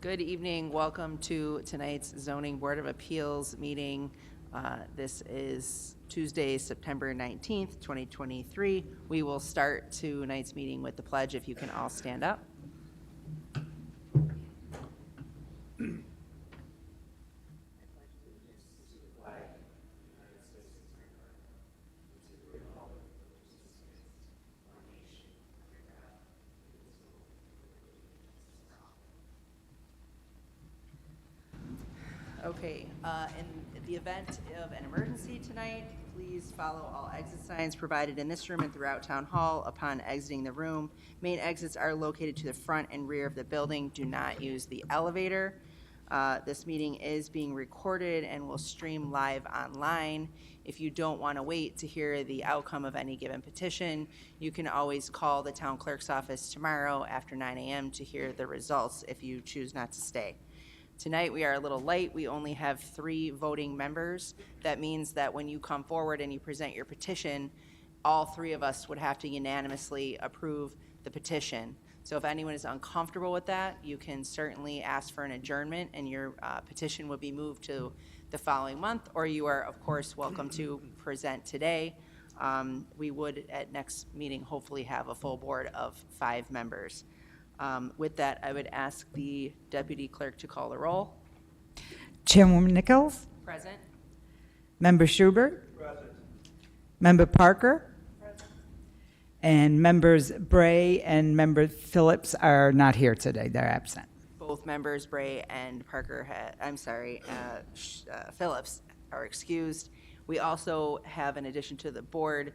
Good evening. Welcome to tonight's Zoning Board of Appeals meeting. This is Tuesday, September 19th, 2023. We will start tonight's meeting with the pledge. If you can all stand up. Okay, in the event of an emergency tonight, please follow all exit signs provided in this room and throughout Town Hall upon exiting the room. Main exits are located to the front and rear of the building. Do not use the elevator. This meeting is being recorded and will stream live online. If you don't want to wait to hear the outcome of any given petition, you can always call the town clerk's office tomorrow after 9 a.m. to hear the results if you choose not to stay. Tonight, we are a little light. We only have 3 voting members. That means that when you come forward and you present your petition, all 3 of us would have to unanimously approve the petition. So if anyone is uncomfortable with that, you can certainly ask for an adjournment and your petition would be moved to the following month, or you are, of course, welcome to present today. We would, at next meeting, hopefully have a full board of 5 members. With that, I would ask the deputy clerk to call the roll. Chairwoman Nichols? Present. Member Schubert? Present. Member Parker? Present. And members Bray and member Phillips are not here today. They're absent. Both members, Bray and Parker, Phillips, are excused. We also have, in addition to the board,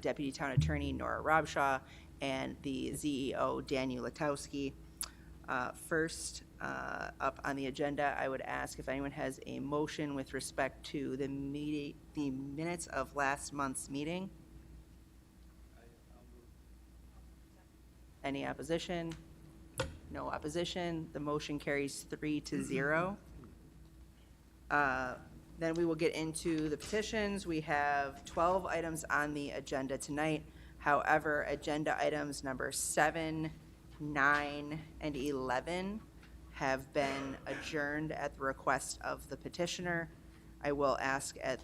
Deputy Town Attorney Nora Robshaw and the ZEO Daniel Latowski. First up on the agenda, I would ask if anyone has a motion with respect to the minutes of last month's meeting. Any opposition? No opposition. The motion carries 3-0. Then we will get into the petitions. We have 12 items on the agenda tonight. However, agenda items number 7, 9, and 11 have been adjourned at the request of the petitioner. I will ask at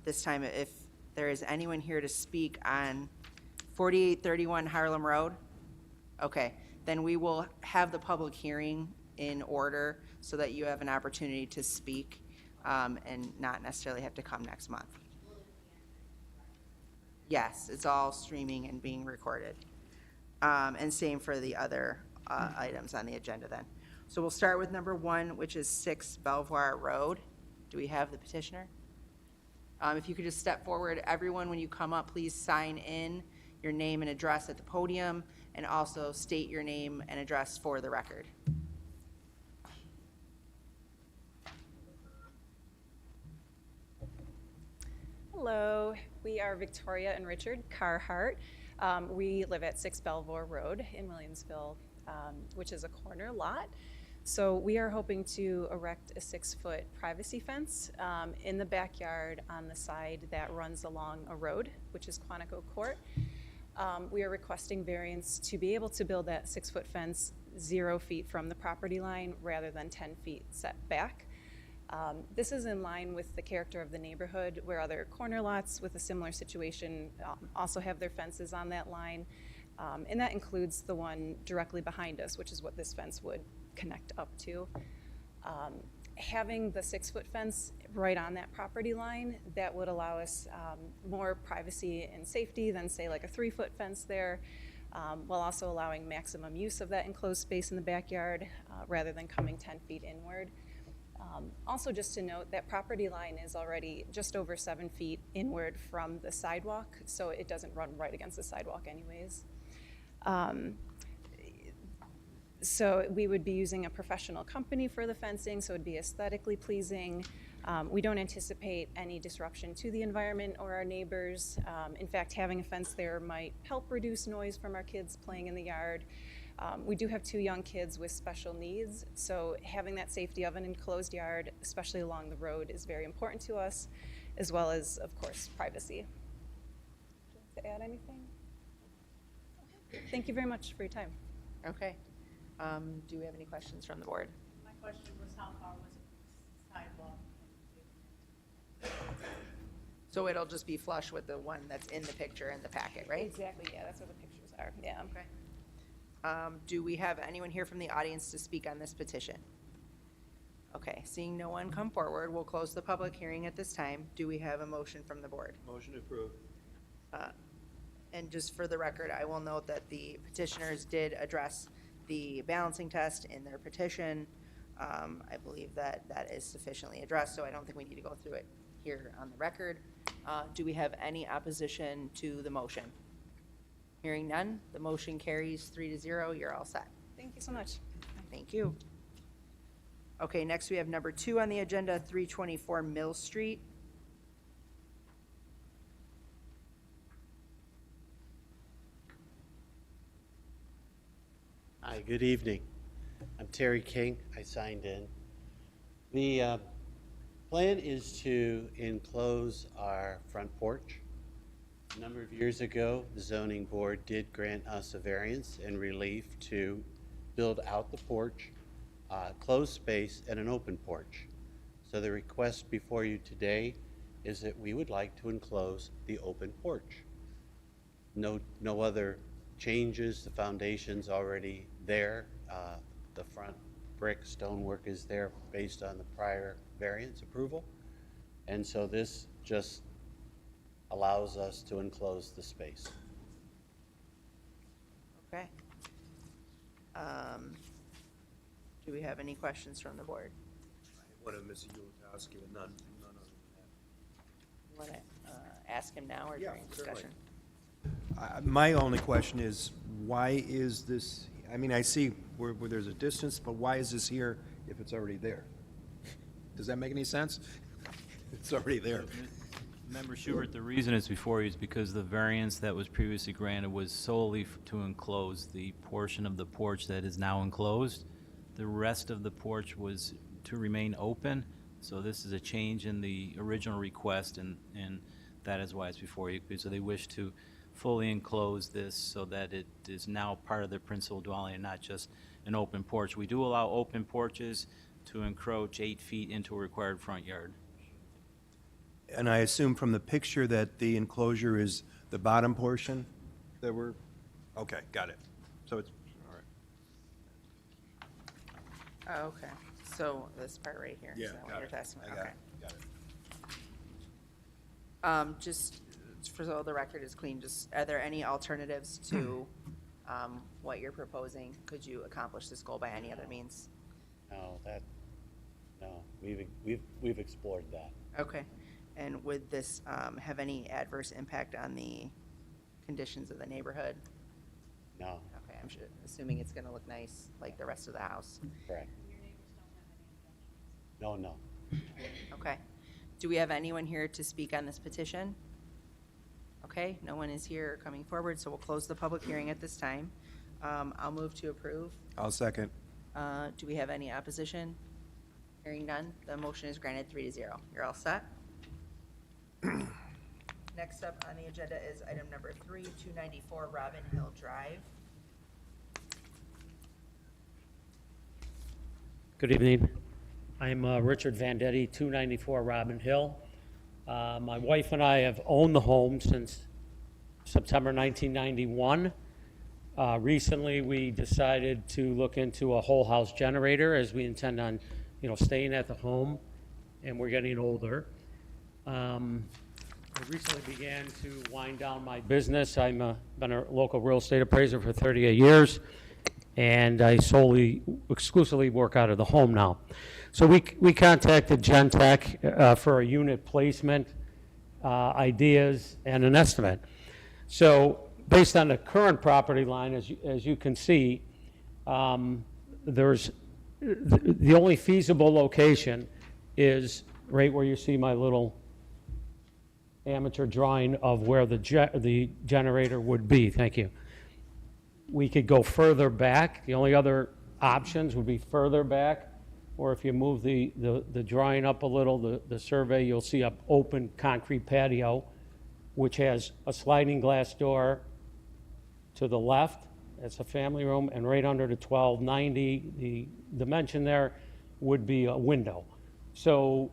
this time if there is anyone here to speak on 4831 Harlem Road. Okay, then we will have the public hearing in order so that you have an opportunity to speak and not necessarily have to come next month. Yes, it's all streaming and being recorded. And same for the other items on the agenda then. So we'll start with number 1, which is 6 Belvoir Road. Do we have the petitioner? If you could just step forward. Everyone, when you come up, please sign in your name and address at the podium and also state your name and address for the record. Hello, we are Victoria and Richard Carhart. We live at 6 Belvoir Road in Williamsville, which is a corner lot. So we are hoping to erect a 6-foot privacy fence in the backyard on the side that runs along a road, which is Quantico Court. We are requesting variance to be able to build that 6-foot fence 0 feet from the property line rather than 10 feet set back. This is in line with the character of the neighborhood, where other corner lots with a similar situation also have their fences on that line. And that includes the one directly behind us, which is what this fence would connect up to. Having the 6-foot fence right on that property line, that would allow us more privacy and safety than, say, like a 3-foot fence there, while also allowing maximum use of that enclosed space in the backyard rather than coming 10 feet inward. Also, just to note, that property line is already just over 7 feet inward from the sidewalk, so it doesn't run right against the sidewalk anyways. So we would be using a professional company for the fencing, so it would be aesthetically pleasing. We don't anticipate any disruption to the environment or our neighbors. In fact, having a fence there might help reduce noise from our kids playing in the yard. We do have 2 young kids with special needs, so having that safety of an enclosed yard, especially along the road, is very important to us, as well as, of course, privacy. Would you like to add anything? Thank you very much for your time. Okay. Do we have any questions from the board? question was how far was it from sidewalk? So it'll just be flush with the one that's in the picture in the packet, right? Exactly, yeah, that's what the pictures are, yeah. Okay. Do we have anyone here from the audience to speak on this petition? Okay, seeing no one come forward, we'll close the public hearing at this time. Do we have a motion from the board? Motion approved. And just for the record, I will note that the petitioners did address the balancing test in their petition. I believe that that is sufficiently addressed, so I don't think we need to go through it here on the record. Do we have any opposition to the motion? Hearing none, the motion carries 3-0. You're all set. Thank you so much. Thank you. Okay, next we have number 2 on the agenda, 324 Mill Street. Hi, good evening. I'm Terry King. I signed in. The plan is to enclose our front porch. A number of years ago, the zoning board did grant us a variance and relief to build out the porch, closed space, and an open porch. So the request before you today is that we would like to enclose the open porch. No other changes. The foundation's already there. The front brick stonework is there based on the prior variance approval. And so this just allows us to enclose the space. Okay. Do we have any questions from the board? What if Mr. Ulatowski with none other than You want to ask him now or Yeah, during certainly. discussion? that? My only question is, why is this, I mean, I see where there's a distance, but why is this here if it's already there? Does that make any sense? It's already there. Member Schubert, the reason it's before you is because the variance that was previously granted was solely to enclose the portion of the porch that is now enclosed. The rest of the porch was to remain open, so this is a change in the original request, and that is why it's before you. So they wish to fully enclose this so that it is now part of their principal dwelling and not just an open porch. We do allow open porches to encroach 8 feet into a required front yard. And I assume from the picture that the enclosure is the bottom portion that we're, okay, got it. So it's, all right. Oh, okay. So this part right here. Is that what you're asking? I got Okay. it, got it. Just for so the record is clean, just, are there any alternatives to what you're proposing? Could you accomplish this goal by any other means? No, we've explored that. Okay. And would this have any adverse impact on the conditions of the neighborhood? No, Okay, I'm assuming it's going to look nice like the rest of the house. correct. No. Okay. Do we have anyone here to speak on this petition? Okay, no one is here coming forward, so we'll close the public hearing at this time. I'll move to approve. I'll second. Do we have any opposition? Hearing none, the motion is granted 3-0. You're all set? Next up on the agenda is item number 3, 294 Robin Hill Drive. Good evening. I'm Richard Vandetti, 294 Robin Hill. My wife and I have owned the home since September 1991. Recently, we decided to look into a whole house generator as we intend on, staying at the home, and we're getting older. I recently began to wind down my business. I've been a local real estate appraiser for 38 years, and I exclusively work out of the home now. So we contacted Gentech for a unit placement, ideas, and an estimate. So based on the current property line, as you can see, there's the only feasible location is right where you see my little amateur drawing of where the generator would be. Thank you. We could go further back. The only other options would be further back, or if you move the drawing up a little, the survey, you'll see an open concrete patio, which has a sliding glass door to the left. It's a family room, and right under the 1290, the dimension there, would be a window. So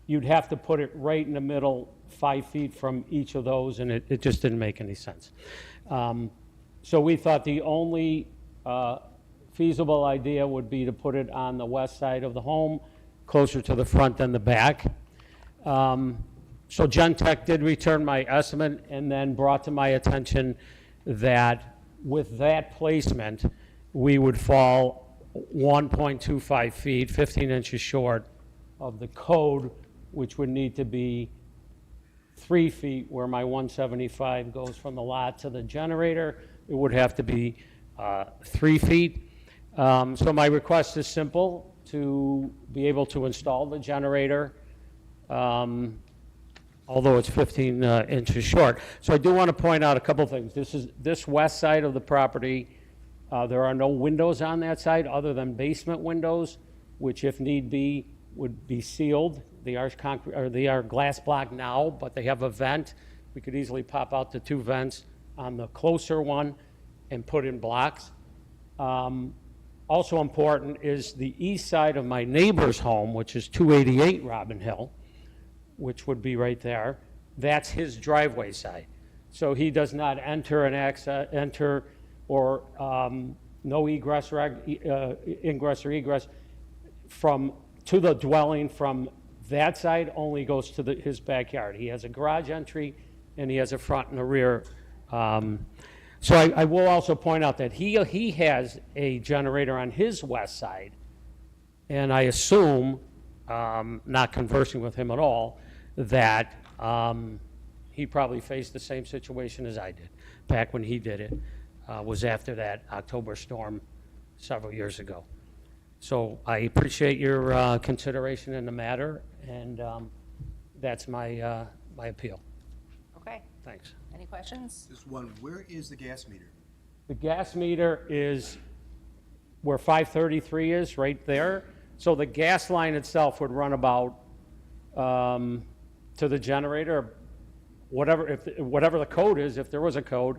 you'd have to put it right in the middle, 5 feet from each of those, and it just didn't make any sense. So we thought the only feasible idea would be to put it on the west side of the home, closer to the front than the back. So Gentech did return my estimate and then brought to my attention that with that placement, we would fall 1.25 feet, 15 inches short of the code, which would need to be 3 feet where my 175 goes from the lot to the generator. It would have to be 3 feet. So my request is simple, to be able to install the generator, although it's 15 inches short. So I do want to point out a couple things. This west side of the property, there are no windows on that side other than basement windows, which if need be, would be sealed. They are glass block now, but they have a vent. We could easily pop out the 2 vents on the closer one and put in blocks. Also important is the east side of my neighbor's home, which is 288 Robin Hill, which would be right there. That's his driveway side. So he does not enter or no egress or ingress or egress to the dwelling from that side, only goes to his backyard. He has a garage entry and he has a front and a rear. So I will also point out that he has a generator on his west side, and I assume, not conversing with him at all, that he probably faced the same situation as I did back when he did it, was after that October storm several years ago. So I appreciate your consideration in the matter, and that's my appeal. Okay, Thanks. any questions? Just one, where is the gas meter? The gas meter is where 533 is, right there. So the gas line itself would run about to the generator, whatever the code is, if there was a code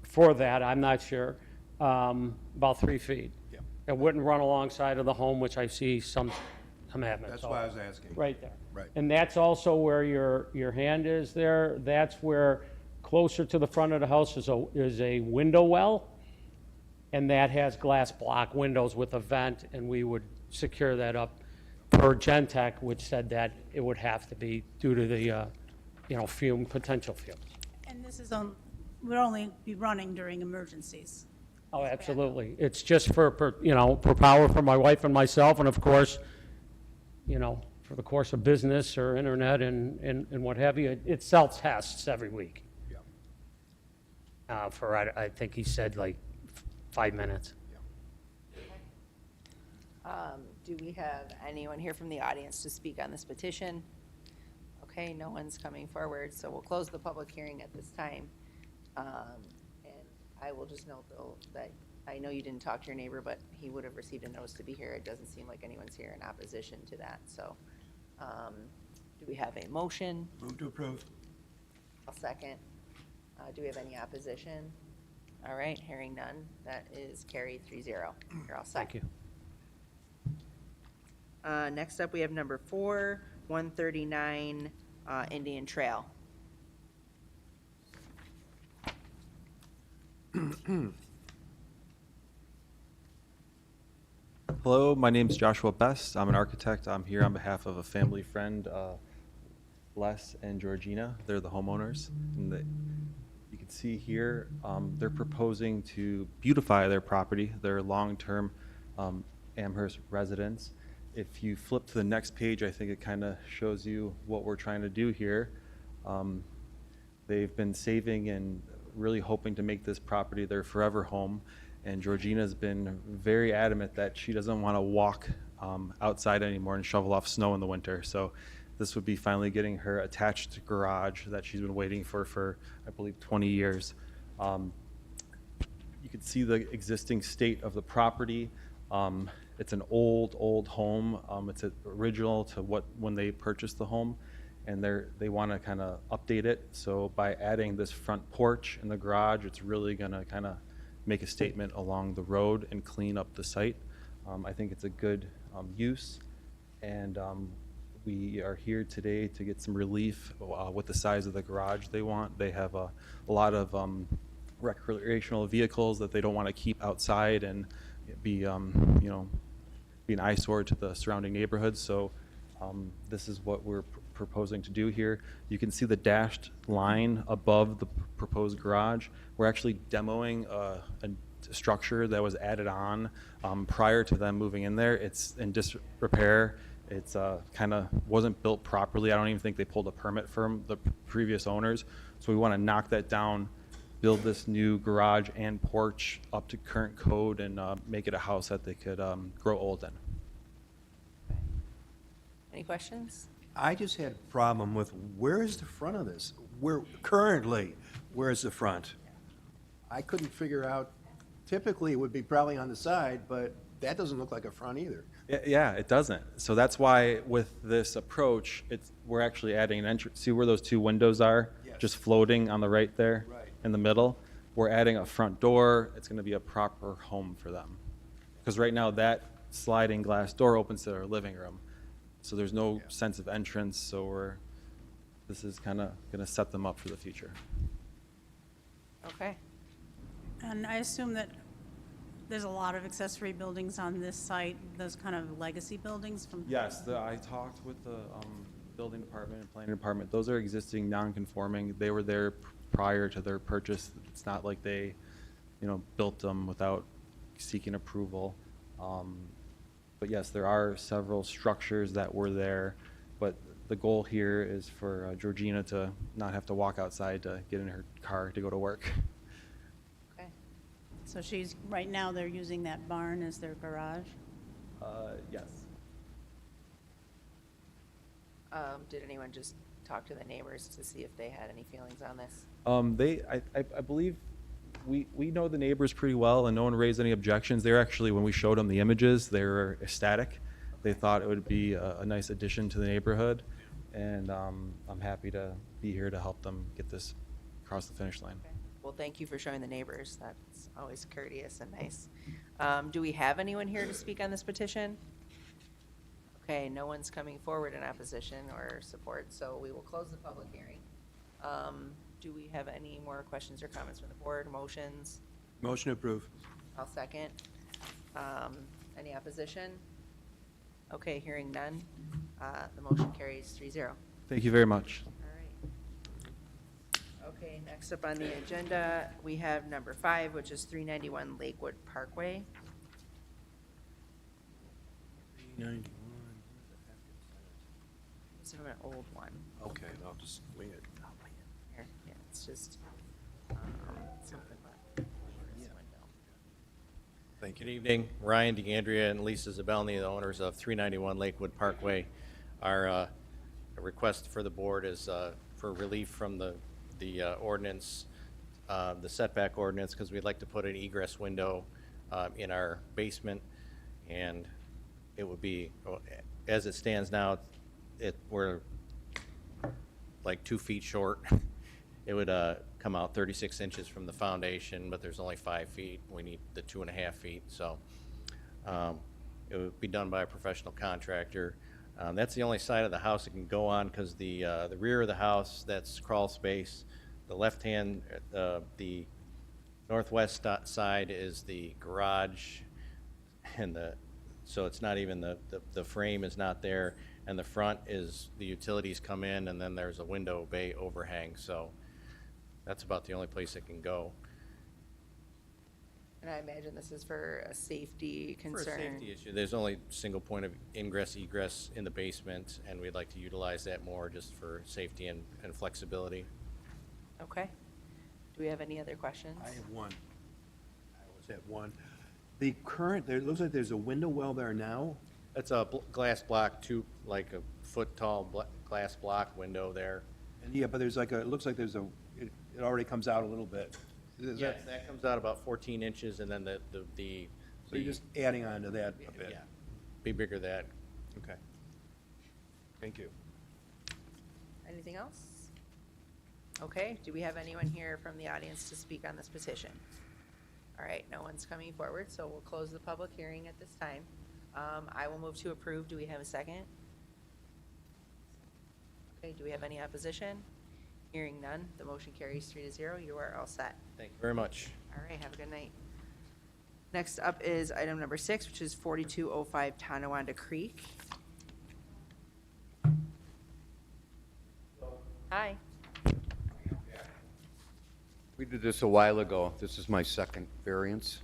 for that, I'm not sure, about 3 feet. Yeah. It wouldn't run alongside of the home, which I see some have. That's why I was asking. Right there. Right. And that's also where your hand is there. That's where, closer to the front of the house is a window well, and that has glass block windows with a vent, and we would secure that up per Gentech, which said that it would have to be due to the, potential fumes. And this is would only be running during emergencies. Oh, absolutely. It's just for power for my wife and myself, and of course, for the course of business or internet and what have you. It self-tests every week. Yeah. For, I think he said like 5 minutes. Do we have anyone here from the audience to speak on this petition? Okay, no one's coming forward, so we'll close the public hearing at this time. And I will just note, though, that I know you didn't talk to your neighbor, but he would have received a notice to be here. It doesn't seem like anyone's here in opposition to that, so do we have a motion? Move to approve. I'll second. Do we have any opposition? All right, hearing none, that is carried 3-0. You're all set. Thank you. Next up, we have number 4, 139 Indian Trail. Hello, my name is Joshua Best. I'm an architect. I'm here on behalf of a family friend, Les and Georgina. They're the homeowners. And you can see here, they're proposing to beautify their property, their long-term Amherst residents. If you flip to the next page, I think it kind of shows you what we're trying to do here. They've been saving and really hoping to make this property their forever home. And Georgina's been very adamant that she doesn't want to walk outside anymore and shovel off snow in the winter. So this would be finally getting her attached garage that she's been waiting for I believe, 20 years. You can see the existing state of the property. It's an old home. It's original to when they purchased the home, and they want to kind of update it. So by adding this front porch in the garage, it's really going to kind of make a statement along the road and clean up the site. I think it's a good use. And we are here today to get some relief with the size of the garage they want. They have a lot of recreational vehicles that they don't want to keep outside and be, be an eyesore to the surrounding neighborhoods. So this is what we're proposing to do here. You can see the dashed line above the proposed garage. We're actually demoing a structure that was added on prior to them moving in there. It's in disrepair. It's kind of wasn't built properly. I don't even think they pulled a permit from the previous owners. So we want to knock that down, build this new garage and porch up to current code, and make it a house that they could grow old in. Any questions? I just had a problem with where is the front of this? Where's the front? I couldn't figure out, typically it would be probably on the side, but that doesn't look like a front either. Yeah, it doesn't. So that's why with this approach, we're actually adding an entrance. See where those two windows are? Yes. Just floating on the right there? Right. In the middle. We're adding a front door. It's going to be a proper home for them. Because right now that sliding glass door opens to their living room. So there's no sense of entrance. So this is kind of going to set them up for the future. Okay. And I assume that there's a lot of accessory buildings on this site, those kind of legacy buildings from. Yes, I talked with the building department and planning department. Those are existing non-conforming. They were there prior to their purchase. It's not like they, built them without seeking approval. But yes, there are several structures that were there. But the goal here is for Georgina to not have to walk outside to get in her car to go to work. Okay. So right now they're using that barn as their garage? Yes. Did anyone just talk to the neighbors to see if they had any feelings on this? I believe we know the neighbors pretty well, and no one raised any objections. They were actually, when we showed them the images, they were ecstatic. They thought it would be a nice addition to the neighborhood, and I'm happy to be here to help them get this across the finish line. Okay. Well, thank you for showing the neighbors. That's always courteous and nice. Do we have anyone here to speak on this petition? Okay, no one's coming forward in opposition or support, so we will close the public hearing. Do we have any more questions or comments from the board? Motions? Motion approved. I'll second. Any opposition? Okay, hearing none. The motion carries 3-0. Thank you very much. All right. Okay, next up on the agenda, we have number 5, which is 391 Lakewood Parkway. 391. It's an old one. Okay, I'll just wing it. Here, yeah, it's just something about this window. Thank Good you. evening. Ryan DeAndrea and Lisa Zabelny, the owners of 391 Lakewood Parkway. Our request for the board is for relief from the ordinance, the setback ordinance, because we'd like to put an egress window in our basement, and it would be, as it stands now, we're like 2 feet short. It would come out 36 inches from the foundation, but there's only 5 feet. We need the 2.5 feet, so it would be done by a professional contractor. That's the only side of the house it can go on, because the rear of the house, that's crawl space. The left-hand, the northwest side is the garage, and so it's not even the frame is not there, and the front is the utilities come in, and then there's a window bay overhang. So that's about the only place it can go. And I imagine this is for a safety For a concern. safety issue, there's only single point of ingress, egress in the basement, and we'd like to utilize that more just for safety and flexibility. Okay. Do we have any other questions? I have one. I always have one. The current, it looks like there's a window well there now. That's a glass block, like a foot tall glass block window there. And yeah, but there's like it looks like there's it already comes out a little bit. Is Yes, that comes out about 14 inches, and then So you're just adding on to that a bit? yeah, be bigger that. Okay. Thank you. Anything else? Okay, do we have anyone here from the audience to speak on this petition? All right, no one's coming forward, so we'll close the public hearing at this time. I will move to approve. Do we have a second? Okay, do we have any opposition? Hearing none, the motion carries 3-0. You are all set. Thank you very much. All right, have a good night. Next up is item number 6, which is 4205 Tonawanda Creek. Hi. We did this a while ago. This is my second variance.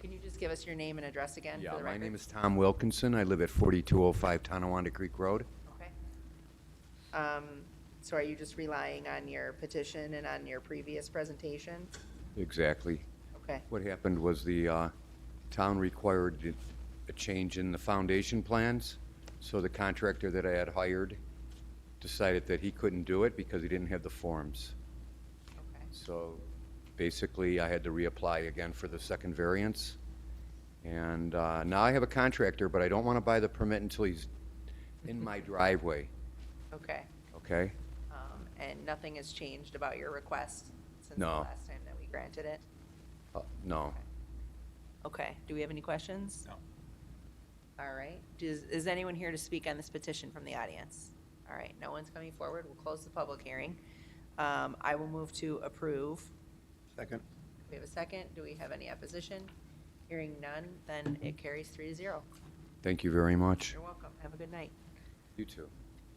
Can you just give us your name and address again for Yeah, the my record? name is Tom Wilkinson. I live at 4205 Tonawanda Creek Road. Okay. So are you just relying on your petition and on your previous presentation? Exactly. Okay. What happened was the town required a change in the foundation plans, so the contractor that I had hired decided that he couldn't do it because he didn't have the forms. Okay. So basically, I had to reapply again for the second variance. And now I have a contractor, but I don't want to buy the permit until he's in my driveway, Okay. okay? And nothing has changed about your request since the No. last time that we granted it? No. Okay. Do we have any questions? No. All right. Is anyone here to speak on this petition from the audience? All right, no one's coming forward. We'll close the public hearing. I will move to approve. Second. We have a second. Do we have any opposition? Hearing none, then it carries 3-0. Thank you very much. You're welcome. Have a good night. You too.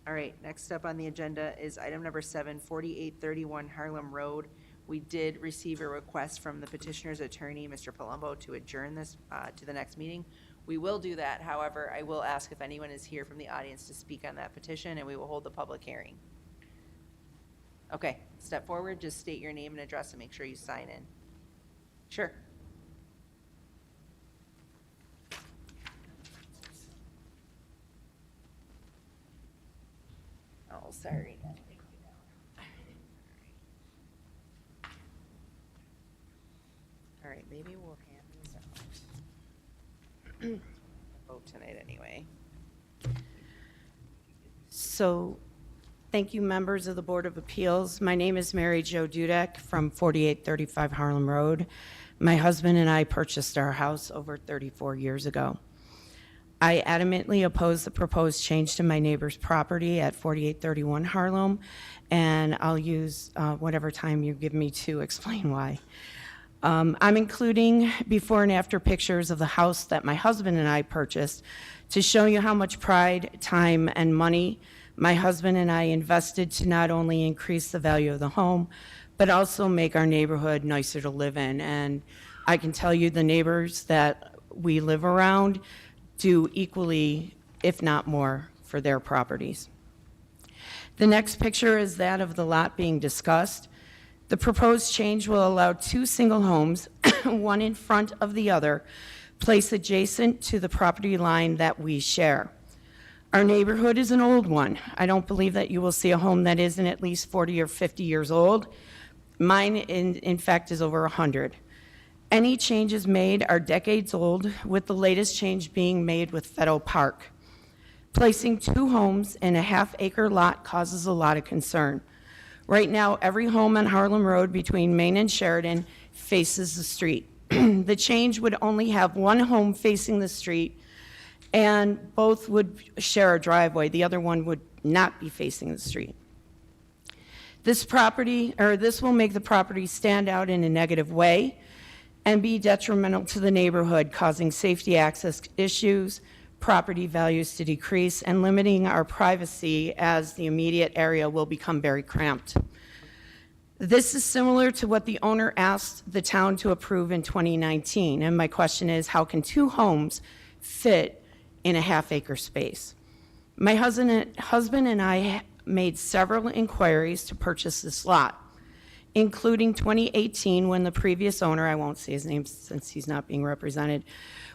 All right, next up on the agenda is item number 7, 4831 Harlem Road. We did receive a request from the petitioner's attorney, Mr. Palumbo, to adjourn this to the next meeting. We will do that. However, I will ask if anyone is here from the audience to speak on that petition, and we will hold the public hearing. Okay, step forward, just state your name and address and make sure you sign in. Sure. Oh, sorry. All right, maybe we'll hand these out. Vote tonight anyway. So, thank you, members of the Board of Appeals. My name is Mary Jo Dudek from 4835 Harlem Road. My husband and I purchased our house over 34 years ago. I adamantly oppose the proposed change to my neighbor's property at 4831 Harlem, and I'll use whatever time you give me to explain why. I'm including before and after pictures of the house that my husband and I purchased to show you how much pride, time, and money my husband and I invested to not only increase the value of the home, but also make our neighborhood nicer to live in. And I can tell you the neighbors that we live around do equally, if not more, for their properties. The next picture is that of the lot being discussed. The proposed change will allow 2 single homes, one in front of the other, placed adjacent to the property line that we share. Our neighborhood is an old one. I don't believe that you will see a home that isn't at least 40 or 50 years old. Mine, in fact, is over 100. Any changes made are decades old, with the latest change being made with Fetto Park. Placing 2 homes in a half-acre lot causes a lot of concern. Right now, every home on Harlem Road between Main and Sheridan faces the street. The change would only have 1 home facing the street, and both would share a driveway. The other one would not be facing the street. This will make the property stand out in a negative way and be detrimental to the neighborhood, causing safety access issues, property values to decrease, and limiting our privacy as the immediate area will become very cramped. This is similar to what the owner asked the town to approve in 2019, and my question is, how can 2 homes fit in a half-acre space? My husband and I made several inquiries to purchase this lot, including 2018 when the previous owner, I won't say his name since he's not being represented,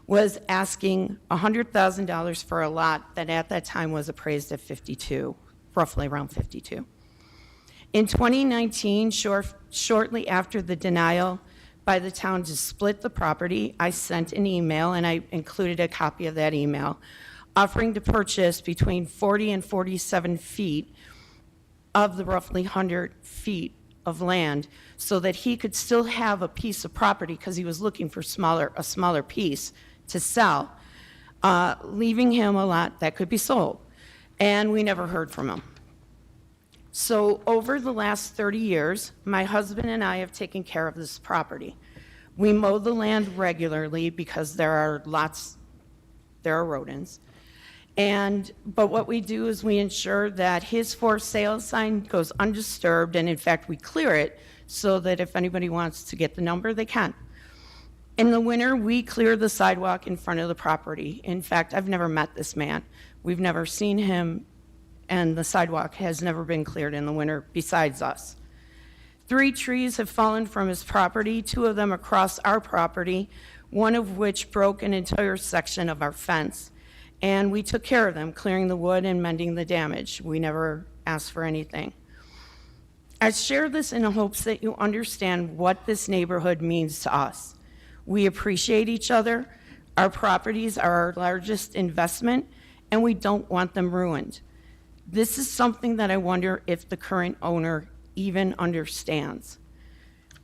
was asking $100,000 for a lot that at that time was appraised at 52, roughly around 52. In 2019, shortly after the denial by the town to split the property, I sent an email, and I included a copy of that email, offering to purchase between 40 and 47 feet of the roughly 100 feet of land so that he could still have a piece of property because he was looking for a smaller piece to sell. leaving him a lot that could be sold. And we never heard from him. So over the last 30 years, my husband and I have taken care of this property. We mow the land regularly because there are rodents. But what we do is we ensure that his for sale sign goes undisturbed, and in fact, we clear it so that if anybody wants to get the number, they can. In the winter, we clear the sidewalk in front of the property. In fact, I've never met this man. We've never seen him, and the sidewalk has never been cleared in the winter besides us. 3 trees have fallen from his property, 2 of them across our property, one of which broke an entire section of our fence. And we took care of them, clearing the wood and mending the damage. We never asked for anything. I share this in the hopes that you understand what this neighborhood means to us. We appreciate each other. Our properties are our largest investment, and we don't want them ruined. This is something that I wonder if the current owner even understands.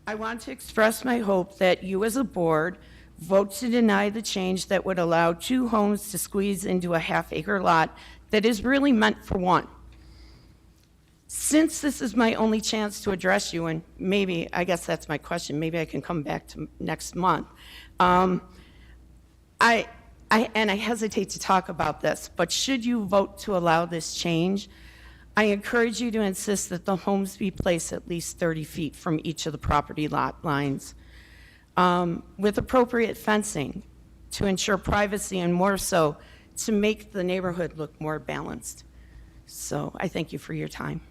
I want to express my hope that you as a board vote to deny the change that would allow 2 homes to squeeze into a half-acre lot that is really meant for 1. Since this is my only chance to address you, and maybe, I guess that's my question, maybe I can come back to next month. I hesitate to talk about this, but should you vote to allow this change, I encourage you to insist that the homes be placed at least 30 feet from each of the property lot lines, with appropriate fencing to ensure privacy and more so to make the neighborhood look more balanced. So I thank you for your time.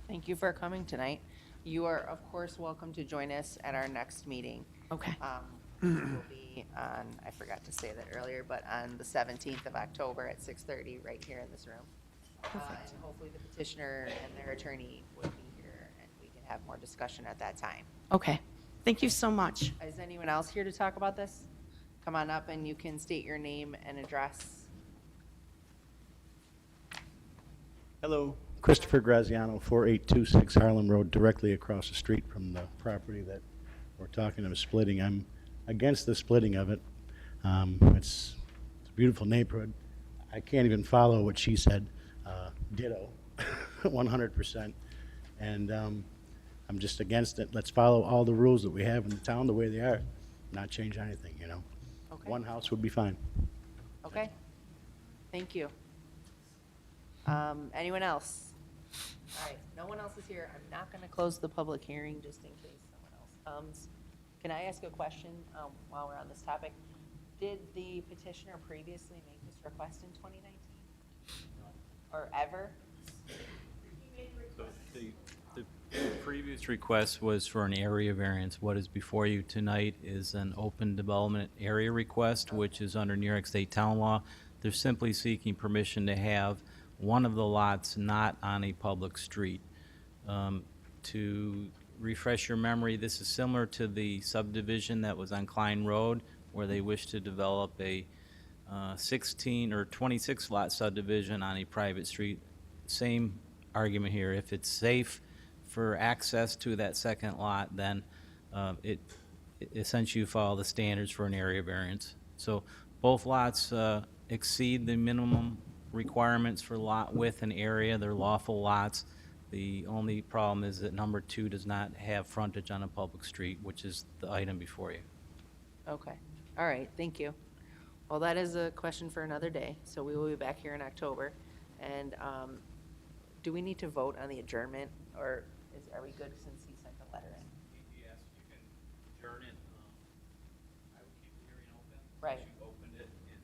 Thank you for coming tonight. You are, of course, welcome to join us at our next meeting. Okay. Which will be on, I forgot to say that earlier, but on the 17th of October at 6:30, right here in this room. Perfect. And hopefully the petitioner and their attorney will be here, and we can have more discussion at that time. Okay. Thank you so much. Is anyone else here to talk about this? Come on up and you can state your name and address. Hello, Christopher Graziano, 4826 Harlem Road, directly across the street from the property that we're talking of splitting. I'm against the splitting of it. It's a beautiful neighborhood. I can't even follow what she said. Ditto, 100%. And I'm just against it. Let's follow all the rules that we have in the town the way they are, not change anything, you know. Okay. 1 house would be fine. Okay. Thank you. Anyone else? All right, no one else is here. I'm not going to close the public hearing just in case someone else comes. Can I ask a question while we're on this topic? Did the petitioner previously make this request in 2019? Or ever? The previous request was for an area variance. What is before you tonight is an open development area request, which is under New York State Town Law. They're simply seeking permission to have one of the lots not on a public street. To refresh your memory, this is similar to the subdivision that was on Klein Road, where they wish to develop a 16 or 26 lot subdivision on a private street. Same argument here. If it's safe for access to that second lot, then it essentially follow the standards for an area variance. So both lots exceed the minimum requirements for lot width and area. They're lawful lots. The only problem is that number 2 does not have frontage on a public street, which is the item before you. Okay, all right, thank you. Well, that is a question for another day, so we will be back here in October. And do we need to vote on the adjournment, or are we good since he sent the letter in? Yes, you can adjourn it. I would keep the hearing open. Right. You opened it, and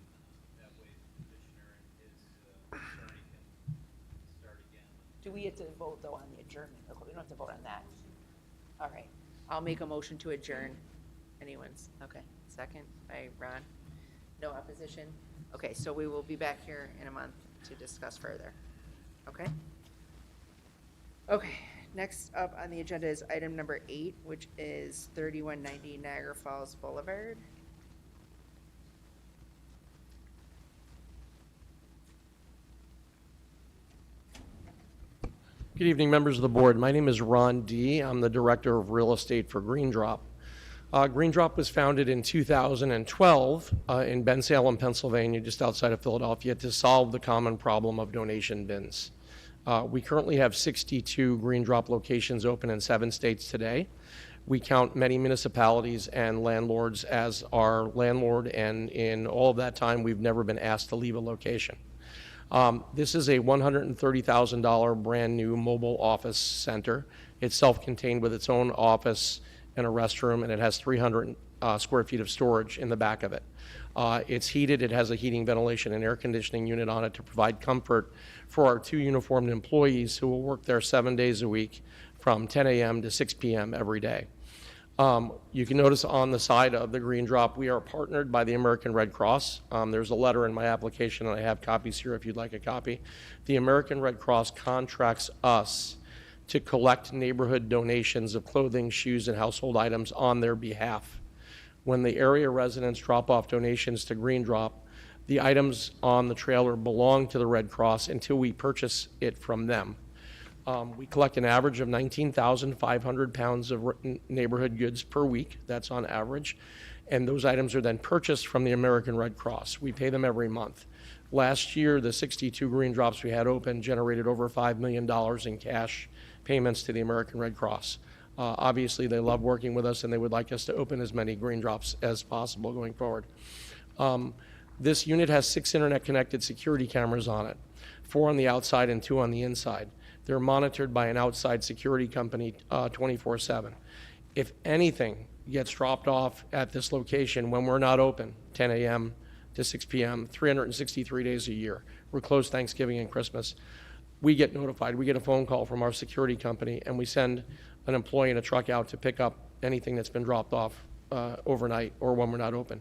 that way the petitioner and his attorney can start again. Do we have to vote, though, on the adjournment? Okay, we don't have to vote on that. All right, I'll make a motion to adjourn. Anyone's, okay, second by Ron. No opposition? Okay, so we will be back here in a month to discuss further. Okay? Okay, next up on the agenda is item number 8, which is 3190 Niagara Falls Boulevard. Good evening, members of the board. My name is Ron D. I'm the Director of Real Estate for Green Drop. Green Drop was founded in 2012 in Bensalem, Pennsylvania, just outside of Philadelphia, to solve the common problem of donation bins. We currently have 62 Green Drop locations open in 7 states today. We count many municipalities and landlords as our landlord, and in all of that time, we've never been asked to leave a location. This is a $130,000 brand-new mobile office center. It's self-contained with its own office and a restroom, and it has 300 square feet of storage in the back of it. It's heated. It has a heating, ventilation, and air conditioning unit on it to provide comfort for our 2 uniformed employees who will work there 7 days a week from 10 a.m. to 6 p.m. every day. You can notice on the side of the Green Drop, we are partnered by the American Red Cross. There's a letter in my application, and I have copies here if you'd like a copy. The American Red Cross contracts us to collect neighborhood donations of clothing, shoes, and household items on their behalf. When the area residents drop off donations to Green Drop, the items on the trailer belong to the Red Cross until we purchase it from them. We collect an average of 19,500 pounds of neighborhood goods per week. That's on average. And those items are then purchased from the American Red Cross. We pay them every month. Last year, the 62 Green Drops we had open generated over $5 million in cash payments to the American Red Cross. Obviously, they love working with us, and they would like us to open as many Green Drops as possible going forward. This unit has 6 internet-connected security cameras on it, 4 on the outside and 2 on the inside. They're monitored by an outside security company 24/7. If anything gets dropped off at this location when we're not open, 10 a.m. to 6 p.m., 363 days a year, we're closed Thanksgiving and Christmas, we get notified. We get a phone call from our security company, and we send an employee in a truck out to pick up anything that's been dropped off overnight or when we're not open.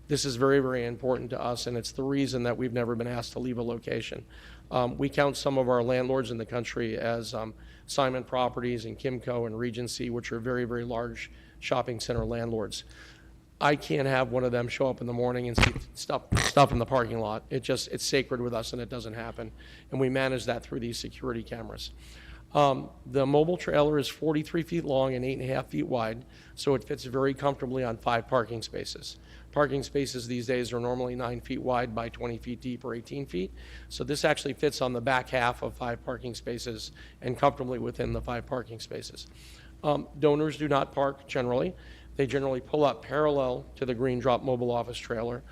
This is very, very important to us, and it's the reason that we've never been asked to leave a location. We count some of our landlords in the country as Simon Properties and Kimco and Regency, which are very, very large shopping center landlords. I can't have one of them show up in the morning and see stuff in the parking lot. It's sacred with us, and it doesn't happen. And we manage that through these security cameras. The mobile trailer is 43 feet long and 8.5 feet wide, so it fits very comfortably on 5 parking spaces. Parking spaces these days are normally 9 feet wide by 20 feet deep or 18 feet. So this actually fits on the back half of 5 parking spaces and comfortably within the 5 parking spaces. Donors do not park generally. They generally pull up parallel to the Green Drop mobile office trailer.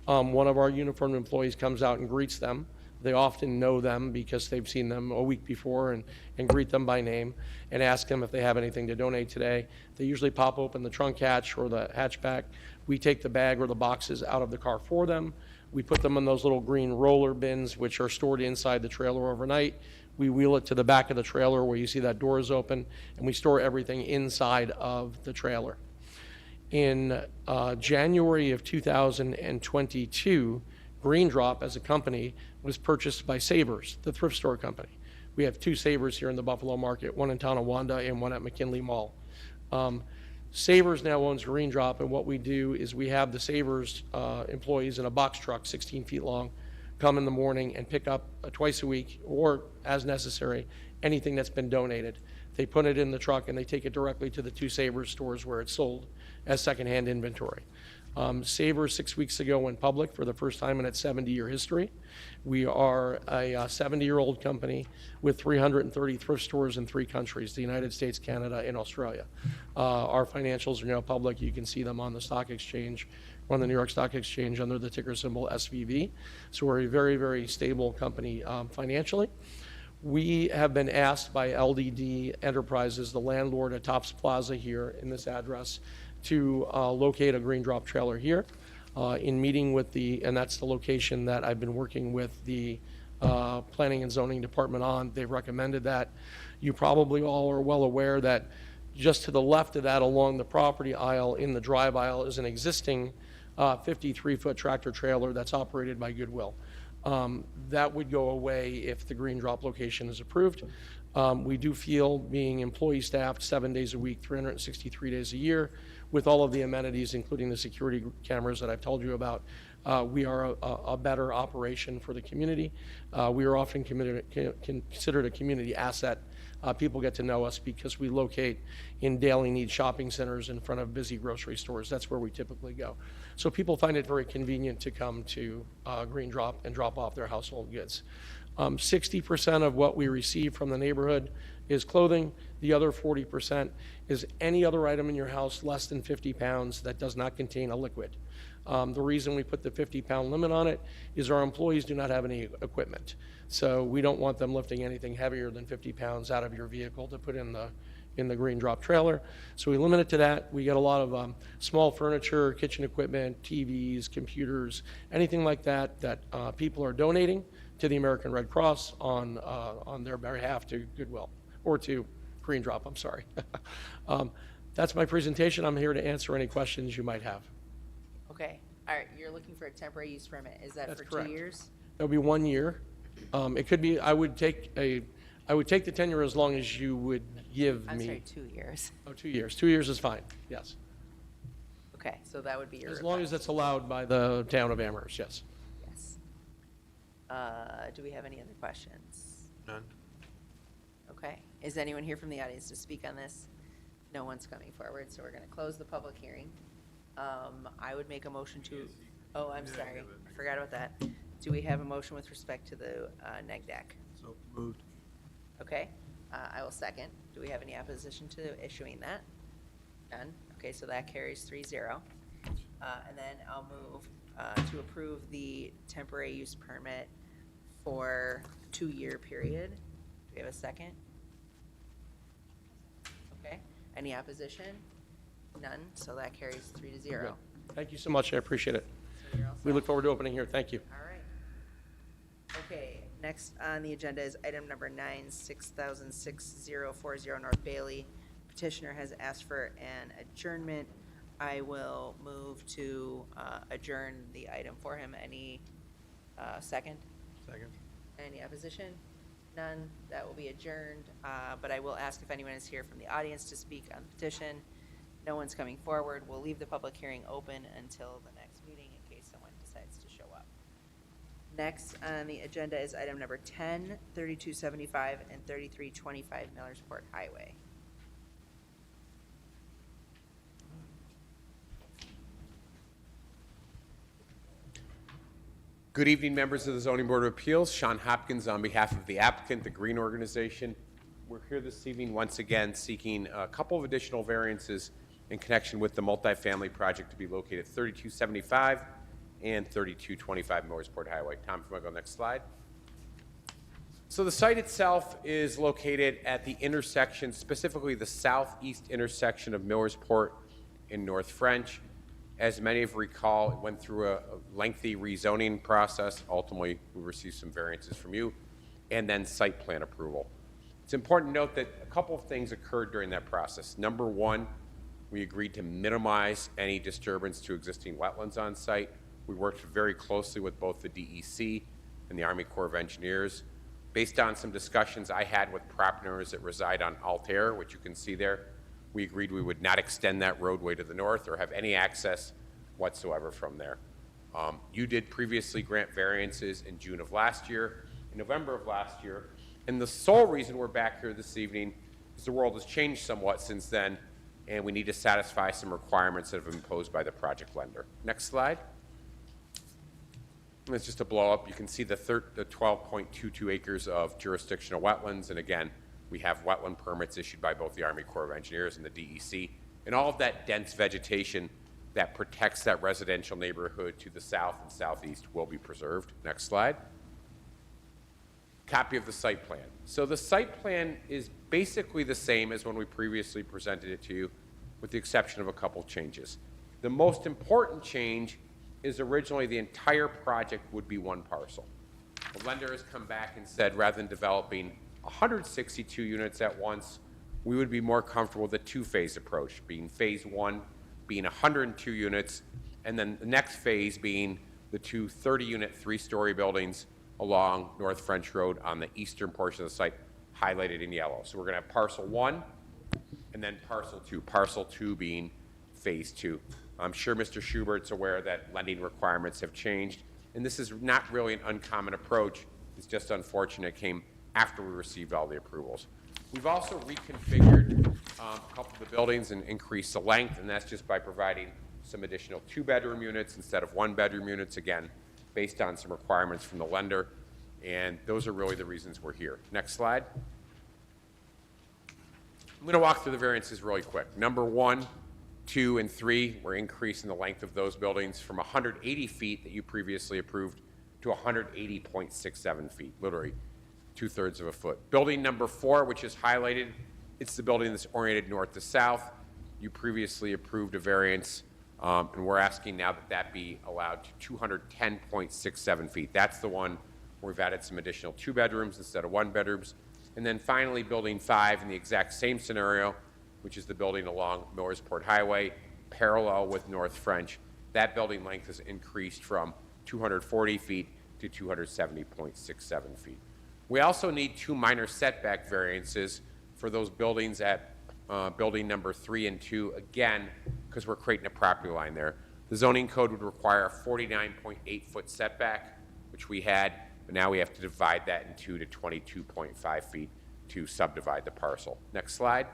One of our uniformed employees comes out and greets them. They often know them because they've seen them a week before and greet them by name and ask them if they have anything to donate today. They usually pop open the trunk hatch or the hatchback. We take the bag or the boxes out of the car for them. We put them in those little green roller bins, which are stored inside the trailer overnight. We wheel it to the back of the trailer where you see that door is open, and we store everything inside of the trailer. In January of 2022, Green Drop as a company was purchased by Savers, the thrift store company. We have 2 Savers here in the Buffalo market, one in Tonawanda and one at McKinley Mall. Savers now owns Green Drop, and what we do is we have the Savers employees in a box truck 16 feet long come in the morning and pick up twice a week or as necessary anything that's been donated. They put it in the truck and they take it directly to the 2 Savers stores where it's sold as secondhand inventory. Savers 6 weeks ago went public for the first time in its 70-year history. We are a 70-year-old company with 330 thrift stores in 3 countries, the United States, Canada, and Australia. Our financials are now public. You can see them on the stock exchange, on the New York Stock Exchange under the ticker symbol SVV. So we're a very, very stable company financially. We have been asked by LDD Enterprises, the landlord at Tops Plaza here in this address, to locate a Green Drop trailer here. In meeting with and that's the location that I've been working with the Planning and Zoning Department on. They've recommended that. You probably all are well aware that just to the left of that along the property aisle in the drive aisle is an existing 53-foot tractor trailer that's operated by Goodwill. That would go away if the Green Drop location is approved. We do feel, being employee staffed 7 days a week, 363 days a year, with all of the amenities, including the security cameras that I've told you about, we are a better operation for the community. We are often considered a community asset people get to know us because we locate in daily need shopping centers in front of busy grocery stores. That's where we typically go. So people find it very convenient to come to Green Drop and drop off their household goods. 60% of what we receive from the neighborhood is clothing. The other 40% is any other item in your house less than 50 pounds that does not contain a liquid. The reason we put the 50-pound limit on it is our employees do not have any equipment. So we don't want them lifting anything heavier than 50 pounds out of your vehicle to put in the Green Drop trailer. So we limit it to that. We get a lot of small furniture, kitchen equipment, TVs, computers, anything like that that people are donating to the American Red Cross on their behalf to Goodwill, or to Green Drop, I'm sorry. That's my presentation. I'm here to answer any questions you might have. Okay, all right, you're looking for a temporary use permit. Is that That's for correct. 2 years? It'll be 1 year. It could be, I would take the tenure as long as you would give me. I'm sorry, 2 years. Oh, 2 years. 2 years is fine, yes. Okay, so that would be your As long as request. it's allowed by the town of Amherst, yes. Yes. Do we have any other questions? None. Okay, is anyone here from the audience to speak on this? No one's coming forward, so we're gonna close the public hearing. I would make a motion to, oh, I'm sorry, I forgot about that. Do we have a motion with respect to the neg deck? So moved. Okay, I will second. Do we have any opposition to issuing that? None? Okay, so that carries 3-0. And then I'll move to approve the temporary use permit for a 2-year period. Do we have a second? Okay, any opposition? None, so that carries 3-0. Thank you so much, I appreciate it. So you're all We set. look forward to opening here, thank you. All right. Okay, next on the agenda is item number 9, 6040 North Bailey. Petitioner has asked for an adjournment. I will move to adjourn the item for him. Any second? Second. Any opposition? None. That will be adjourned. But I will ask if anyone is here from the audience to speak on the petition. No one's coming forward. We'll leave the public hearing open until the next meeting in case someone decides to show up. Next on the agenda is item number 10, 3275 and 3325 Millersport Highway. Good evening, members of the Zoning Board of Appeals. Sean Hopkins on behalf of the applicant, the Green Organization. We're here this evening once again seeking a couple of additional variances in connection with the multifamily project to be located at 3275 and 3225 Millersport Highway. Tom, if you want to go next slide. So the site itself is located at the intersection, specifically the southeast intersection of Millersport and North French. As many of you recall, it went through a lengthy rezoning process. Ultimately, we received some variances from you, and then site plan approval. It's important to note that a couple of things occurred during that process. Number one, we agreed to minimize any disturbance to existing wetlands on site. We worked very closely with both the DEC and the Army Corps of Engineers. Based on some discussions I had with property owners that reside on Altair, which you can see there, we agreed we would not extend that roadway to the north or have any access whatsoever from there. You did previously grant variances in June of last year, in November of last year, and the sole reason we're back here this evening is the world has changed somewhat since then, and we need to satisfy some requirements that have been imposed by the project lender. Next slide. And it's just a blow up. You can see the 12.22 acres of jurisdictional wetlands, and again, we have wetland permits issued by both the Army Corps of Engineers and the DEC, and all of that dense vegetation that protects that residential neighborhood to the south and southeast will be preserved. Next slide. Copy of the site plan. So the site plan is basically the same as when we previously presented it to you, with the exception of a couple changes. The most important change is originally the entire project would be one parcel. The lender has come back and said rather than developing 162 units at once, we would be more comfortable with a two-phase approach, being phase one being 102 units, and then the next phase being the two 30-unit, three-story buildings along North French Road on the eastern portion of the site, highlighted in yellow. So we're going to have parcel one and then parcel two being phase two. I'm sure Mr. Schubert's aware that lending requirements have changed, and this is not really an uncommon approach. It's just unfortunate it came after we received all the approvals. We've also reconfigured a couple of the buildings and increased the length, and that's just by providing some additional 2-bedroom units instead of 1-bedroom units, again, based on some requirements from the lender. And those are really the reasons we're here. Next slide. I'm going to walk through the variances really quick. Number 1, 2, and 3, we're increasing the length of those buildings from 180 feet that you previously approved to 180.67 feet, literally 2/3 of a foot. Building number 4, which is highlighted, it's the building that's oriented north to south. You previously approved a variance, and we're asking now that that be allowed to 210.67 feet. That's the one where we've added some additional 2 bedrooms instead of 1 bedrooms. And then finally, building 5 in the exact same scenario, which is the building along Millersport Highway, parallel with North French. That building length has increased from 240 feet to 270.67 feet. We also need 2 minor setback variances for those buildings at building number 3 and 2, again, because we're creating a property line there. The zoning code would require a 49.8-foot setback, which we had, but now we have to divide that in 2 to 22.5 feet to subdivide the parcel. Next slide.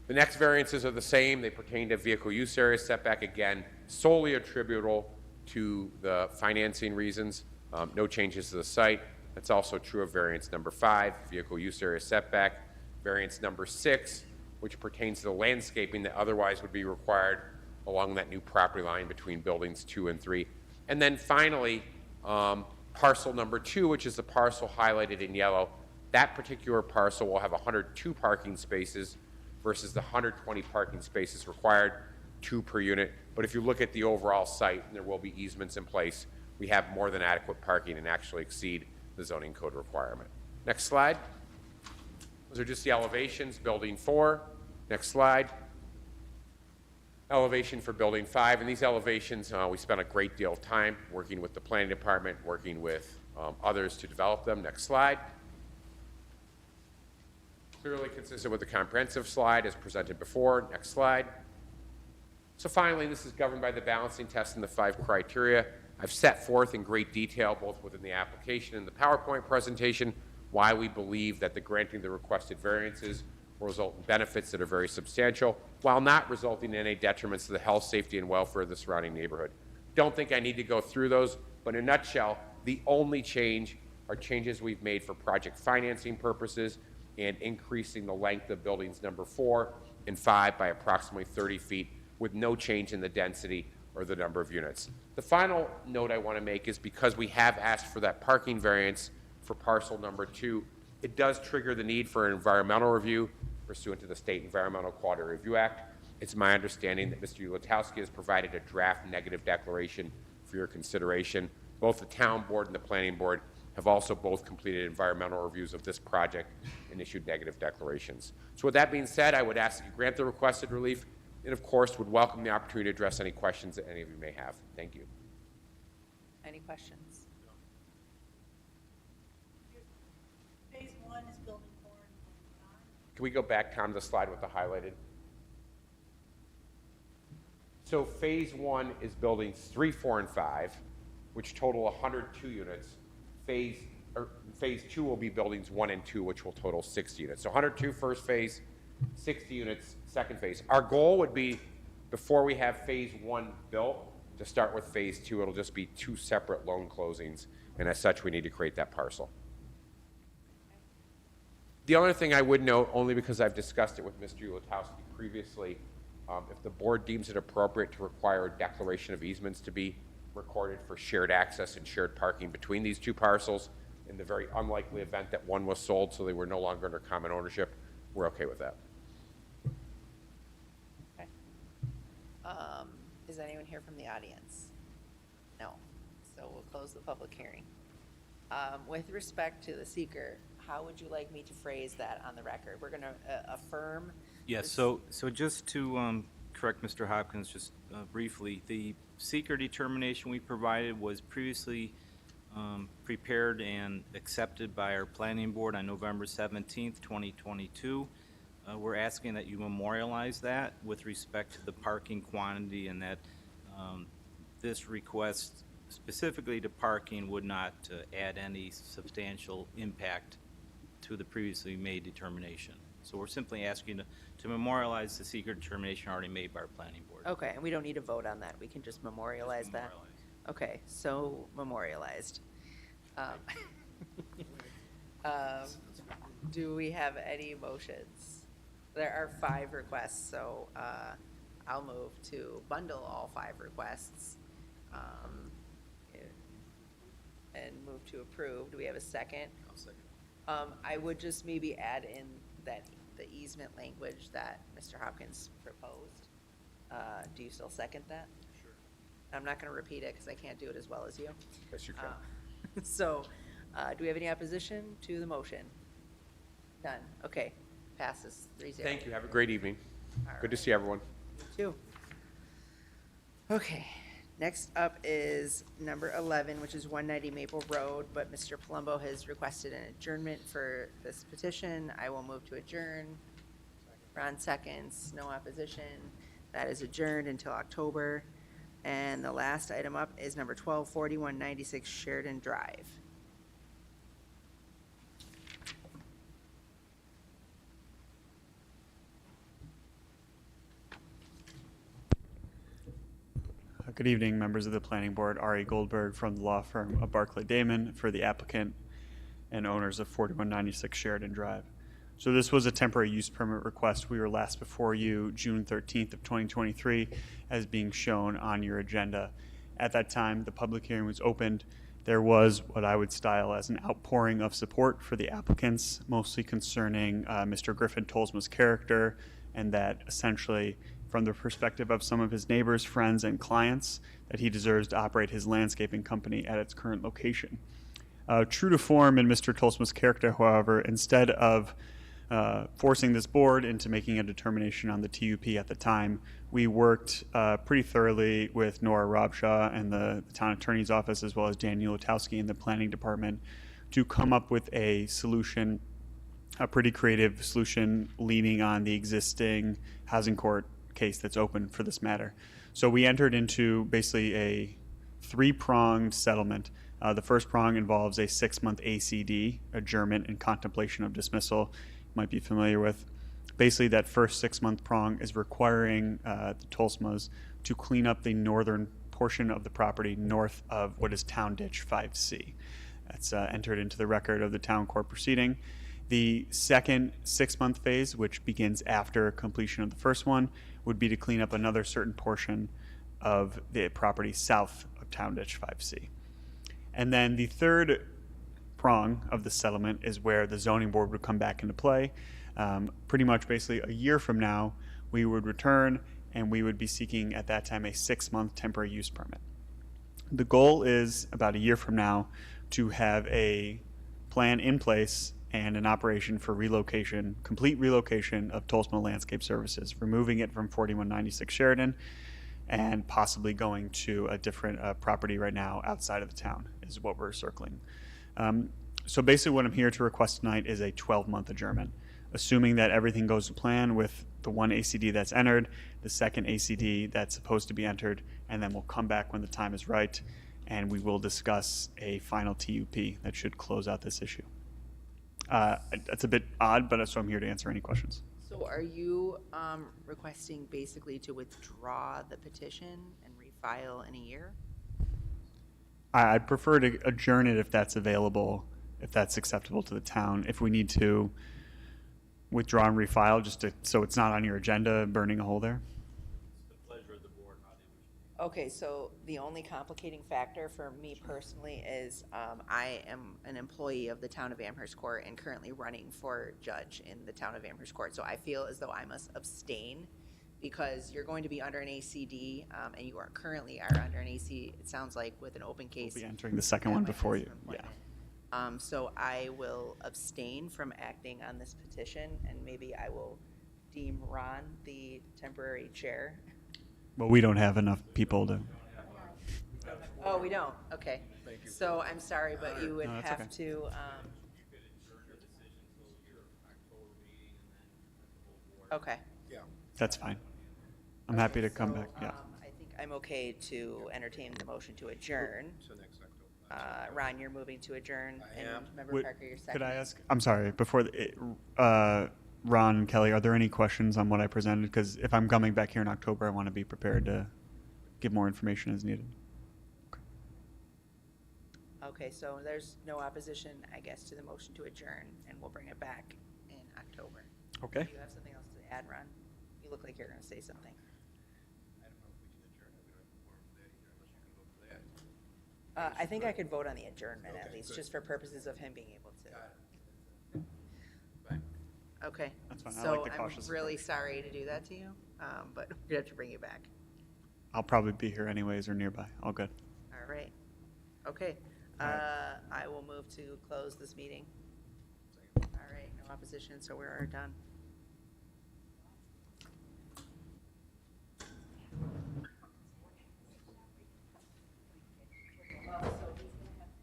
The next variances are the same. They pertain to vehicle use area setback, again, solely attributable to the financing reasons. No changes to the site. That's also true of variance number 5, vehicle use area setback. Variance number 6, which pertains to the landscaping that otherwise would be required along that new property line between buildings 2 and 3. And then finally, parcel number 2, which is the parcel highlighted in yellow. That particular parcel will have 102 parking spaces versus the 120 parking spaces required, 2 per unit. But if you look at the overall site, and there will be easements in place, we have more than adequate parking and actually exceed the zoning code requirement. Next slide. Those are just the elevations. Building 4. Next slide. Elevation for building 5. And these elevations, we spent a great deal of time working with the planning department, working with others to develop them. Next slide. Clearly consistent with the comprehensive slide as presented before. Next slide. So finally, this is governed by the balancing test and the 5 criteria. I've set forth in great detail, both within the application and the PowerPoint presentation, why we believe that the granting the requested variances will result in benefits that are very substantial, while not resulting in any detriments to the health, safety, and welfare of the surrounding neighborhood. Don't think I need to go through those, but in a nutshell, the only change are changes we've made for project financing purposes and increasing the length of buildings number 4 and 5 by approximately 30 feet with no change in the density or the number of units. The final note I want to make is because we have asked for that parking variance for parcel number 2, it does trigger the need for an environmental review pursuant to the State Environmental Quality Review Act. It's my understanding that Mr. Ulatowski has provided a draft negative declaration for your consideration. Both the town board and the planning board have also both completed environmental reviews of this project and issued negative declarations. So with that being said, I would ask that you grant the requested relief and, of course, would welcome the opportunity to address any questions that any of you may have. Thank you. Any questions? Phase 1 is building 4 and 5. Can we go back, Tom, to the slide with the highlighted? So phase 1 is buildings 3, 4, and 5, which total 102 units. Phase 2 will be buildings 1 and 2, which will total 60 units. So 102 first phase, 60 units second phase. Our goal would be, before we have phase 1 built, to start with phase 2. It'll just be 2 separate loan closings, and as such, we need to create that parcel. The other thing I would note, only because I've discussed it with Mr. Ulatowski previously, if the board deems it appropriate to require a declaration of easements to be recorded for shared access and shared parking between these 2 parcels, in the very unlikely event that one was sold so they were no longer under common ownership, we're okay with that. Okay. Is anyone here from the audience? No. So we'll close the public hearing. With respect to the seeker, how would you like me to phrase that on the record? We're going to affirm. Yes, so just to correct Mr. Hopkins just briefly, the seeker determination we provided was previously prepared and accepted by our planning board on November 17th, 2022. We're asking that you memorialize that with respect to the parking quantity, and that this request specifically to parking would not add any substantial impact to the previously made determination. So we're simply asking to memorialize the secret determination already made by our planning board. Okay, and we don't need to vote on that. We can just memorialize that? Okay, so memorialized. Um, Do we have any motions? There are 5 requests, so I'll move to bundle all 5 requests and move to approve. Do we have a second? I'll second. I would just maybe add in that the easement language that Mr. Hopkins proposed. Do you still second that? Sure. I'm not going to repeat it because I can't do it as well as you. Yes, you can. So, do we have any opposition to the motion? None. Okay, passes 3-0. Thank you. Have a great evening. All Good to right. see everyone. You too. Okay, next up is number 11, which is 190 Maple Road, but Mr. Palumbo has requested an adjournment for this petition. I will move to adjourn. Ron seconds, no opposition. That is adjourned until October. And the last item up is number 12, 4196 Sheridan Drive. Good evening, members of the planning board. Ari Goldberg from the law firm of Barclay Damon for the applicant and owners of 4196 Sheridan Drive. So this was a temporary use permit request. We were last before you June 13th of 2023 as being shown on your agenda. At that time, the public hearing was opened. There was what I would style as an outpouring of support for the applicants, mostly concerning Mr. Griffin Tolsma's character, and that essentially from the perspective of some of his neighbors, friends, and clients, that he deserves to operate his landscaping company at its current location. True to form in Mr. Tolsma's character, however, instead of forcing this board into making a determination on the TUP at the time, we worked pretty thoroughly with Nora Robshaw and the town attorney's office, as well as Daniel Lutowski in the planning department, to come up with a solution, a pretty creative solution leaning on the existing housing court case that's open for this matter. So we entered into basically a 3-pronged settlement. The first prong involves a 6-month ACD, adjournment and contemplation of dismissal. You might be familiar with. Basically, that first 6-month prong is requiring the Tolsmas to clean up the northern portion of the property north of what is Town Ditch 5C. That's entered into the record of the town court proceeding. The second 6-month phase, which begins after completion of the first one, would be to clean up another certain portion of the property south of Town Ditch 5C. And then the third prong of the settlement is where the zoning board would come back into play. Pretty much basically a year from now, we would return and we would be seeking at that time a 6-month temporary use permit. The goal is about a year from now to have a plan in place and an operation for relocation, complete relocation of Tolsma Landscape Services, removing it from 4196 Sheridan and possibly going to a different property right now outside of the town is what we're circling. So basically what I'm here to request tonight is a 12-month adjournment, assuming that everything goes to plan with the one ACD that's entered, the second ACD that's supposed to be entered, and then we'll come back when the time is right and we will discuss a final TUP that should close out this issue. That's a bit odd, but so I'm here to answer any questions. So are you requesting basically to withdraw the petition and refile in a year? I'd prefer to adjourn it if that's available, if that's acceptable to the town. If we need to withdraw and refile, just so it's not on your agenda, burning a hole there. It's the pleasure of the board, how they wish. Okay, so the only complicating factor for me personally is I am an employee of the town of Amherst Court and currently running for judge in the town of Amherst Court. So I feel as though I must abstain because you're going to be under an ACD and you are currently under an AC, it sounds like, with an open case. We'll be entering the second one before you. Yeah. So I will abstain from acting on this petition and maybe I will deem Ron the temporary chair. Well, we don't have enough people to. Oh, we don't? Okay. So I'm sorry, but you would No, that's have okay. to, You could adjourn the decision until your October meeting and then the whole board. okay. Yeah. That's fine. I'm happy to come back. Yeah. I think I'm okay to entertain the motion to adjourn. So next October. Ron, you're moving to adjourn. And Member Would- Parker, you're Could seconding. I ask, I'm sorry, before, Ron, Kelly, are there any questions on what I presented? Because if I'm coming back here in October, I want to be prepared to give more information as needed. Okay, so there's no opposition, I guess, to the motion to adjourn, and we'll bring it back in October. Okay. Do you have something else to add, Ron? You look like you're going to say something. I think I could vote on the adjournment at least, just for purposes of him being able to. Okay. That's fine. I So like the I'm cautious really approach. sorry to do that to you, but we have to bring you back. I'll probably be here anyways or nearby. All good. All right. Okay. I will move to close this meeting. All right, no opposition, so we're done.